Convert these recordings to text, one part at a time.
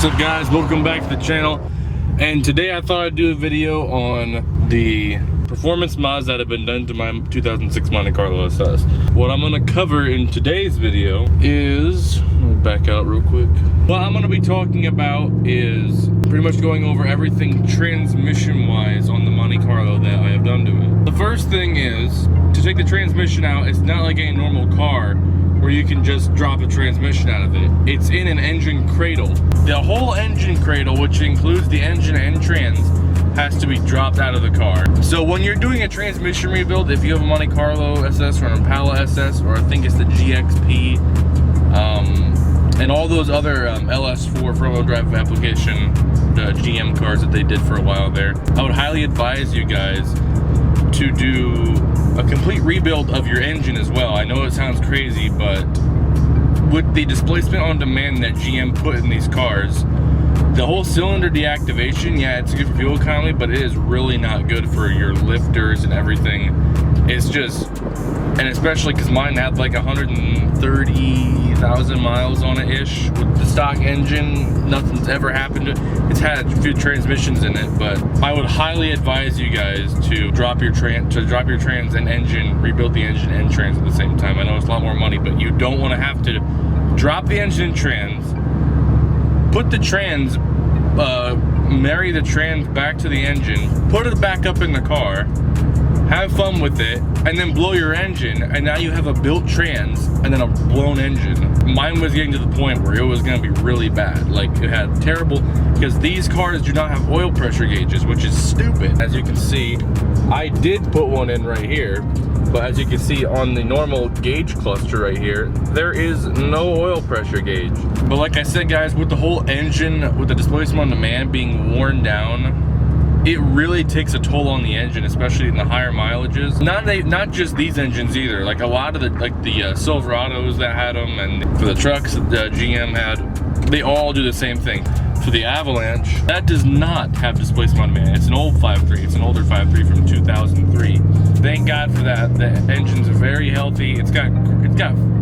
What's up guys, welcome back to the channel. And today I thought I'd do a video on the performance mods that have been done to my 2006 Monte Carlo SS. What I'm going to cover in today's video is, let me back out real quick. What I'm going to be talking about is pretty much going over everything transmission wise on the Monte Carlo that I have done to it. The first thing is, to take the transmission out, it's not like a normal car where you can just drop a transmission out of it. It's in an engine cradle. The whole engine cradle, which includes the engine and trans, has to be dropped out of the car. So when you're doing a transmission rebuild, if you have a Monte Carlo SS or an Impala SS, or I think it's the GXP, and all those other LS4 front-wheel drive application, the GM cars that they did for a while there, I would highly advise you guys to do a complete rebuild of your engine as well. I know it sounds crazy, but with the displacement on demand that GM put in these cars, the whole cylinder deactivation, yeah, it's good for fuel economy, but it is really not good for your lifters and everything. It's just, and especially because mine had like 130,000 miles on it ish with the stock engine. Nothing's ever happened to it. It's had a few transmissions in it, but I would highly advise you guys to drop your trans and engine, rebuild the engine and trans at the same time. I know it's a lot more money, but you don't want to have to drop the engine and trans, put the trans, marry the trans back to the engine, put it back up in the car, have fun with it, and then blow your engine, and now you have a built trans and then a blown engine. Mine was getting to the point where it was gonna be really bad. Like, it had terrible, because these cars do not have oil pressure gauges, which is stupid. As you can see, I did put one in right here, but as you can see on the normal gauge cluster right here, there is no oil pressure gauge. But like I said guys, with the whole engine, with the displacement on demand being worn down, it really takes a toll on the engine, especially in the higher mileages. Not just these engines either. Like a lot of the Silverados that had them, and for the trucks that the GM had, they all do the same thing. For the Avalanche, that does not have displacement on demand. It's an old 5.3. It's an older 5.3 from 2003. Thank God for that. The engine's very healthy. It's got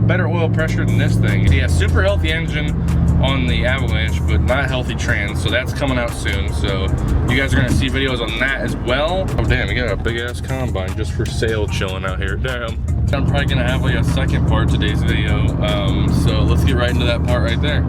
better oil pressure than this thing. Yeah, super healthy engine on the Avalanche, but not healthy trans, so that's coming out soon. So you guys are gonna see videos on that as well. Oh damn, we got a big ass combine just for sale chilling out here. Damn. I'm probably gonna have like a second part to today's video, so let's get right into that part right there.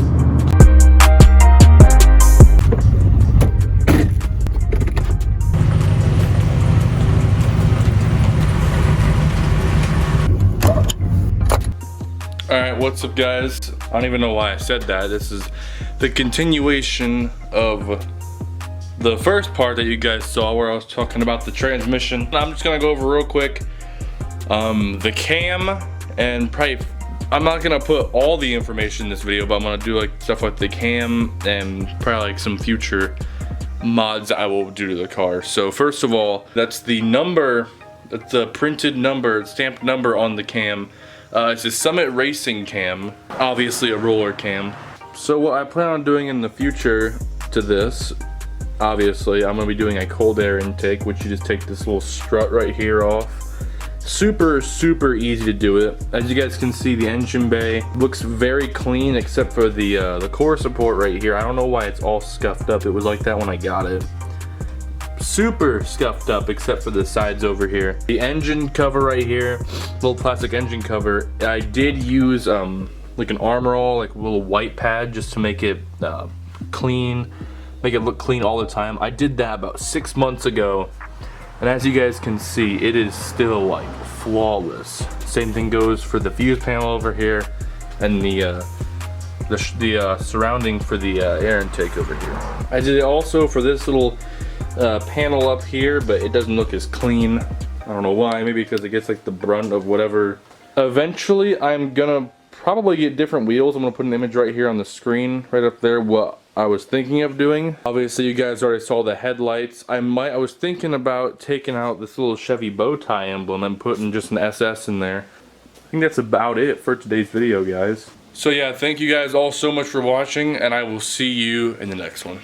Alright, what's up guys? I don't even know why I said that. This is the continuation of the first part that you guys saw where I was talking about the transmission. I'm just gonna go over real quick the cam, and probably I'm not gonna put all the information in this video, but I'm gonna do like stuff with the cam and probably like some future mods that I will do to the car. So first of all, that's the number, that's the printed number, stamped number on the cam. It's a Summit Racing cam, obviously a roller cam. So what I plan on doing in the future to this, obviously I'm going to be doing a cold air intake, which you just take this little strut right here off. Super easy to do it. As you guys can see, the engine bay looks very clean except for the core support right here. I don't know why it's all scuffed up. It was like that when I got it. Super scuffed up except for the sides over here. The engine cover right here, little plastic engine cover, I did use like an Armor All, like a little white pad just to make it clean, make it look clean all the time. I did that about 6 months ago, and as you guys can see, it is still like flawless. Same thing goes for the fuse panel over here and the surrounding for the air intake over here. I did it also for this little panel up here, but it doesn't look as clean. I don't know why, maybe because it gets like the brunt of whatever. Eventually I'm gonna probably get different wheels. I'm gonna put an image right here on the screen right up there what I was thinking of doing. Obviously you guys already saw the headlights. I was thinking about taking out this little Chevy bow tie emblem and putting just an SS in there. I think that's about it for today's video guys. So yeah, thank you guys all so much for watching, and I will see you in the next one.